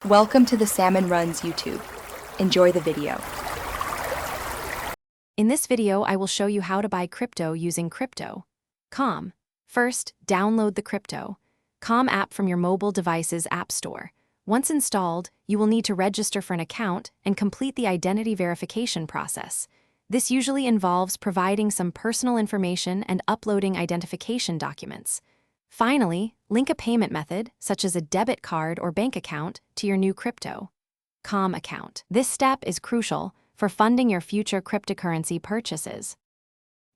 Welcome to the Salmon Runs YouTube. Enjoy the video. In this video, I will show you how to buy crypto using Crypto.com. First, download the Crypto.com app from your mobile device's app store. Once installed, you will need to register for an account and complete the identity verification process. This usually involves providing some personal information and uploading identification documents. Finally, link a payment method, such as a debit card or bank account, to your new Crypto.com account. This step is crucial for funding your future cryptocurrency purchases.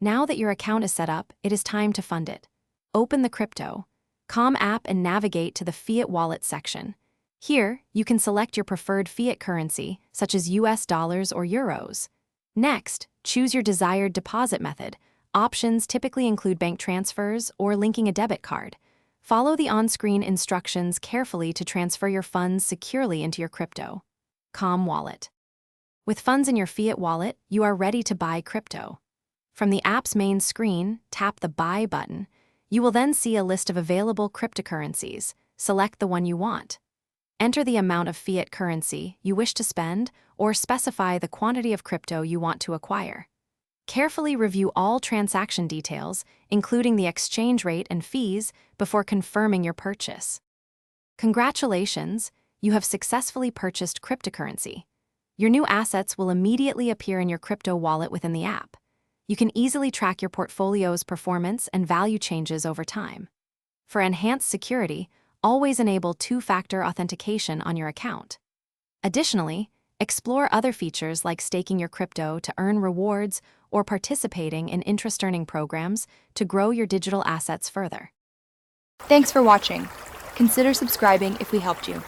Now that your account is set up, it is time to fund it. Open the Crypto.com app and navigate to the Fiat Wallet section. Here, you can select your preferred fiat currency, such as US dollars or euros. Next, choose your desired deposit method. Options typically include bank transfers or linking a debit card. Follow the on-screen instructions carefully to transfer your funds securely into your Crypto.com wallet. With funds in your Fiat wallet, you are ready to buy crypto. From the app's main screen, tap the Buy button. You will then see a list of available cryptocurrencies. Select the one you want. Enter the amount of fiat currency you wish to spend or specify the quantity of crypto you want to acquire. Carefully review all transaction details, including the exchange rate and fees, before confirming your purchase. Congratulations, you have successfully purchased cryptocurrency. Your new assets will immediately appear in your crypto wallet within the app. You can easily track your portfolio's performance and value changes over time. For enhanced security, always enable two-factor authentication on your account. Additionally, explore other features like staking your crypto to earn rewards or participating in interest-earning programs to grow your digital assets further. Thanks for watching. Consider subscribing if we helped you.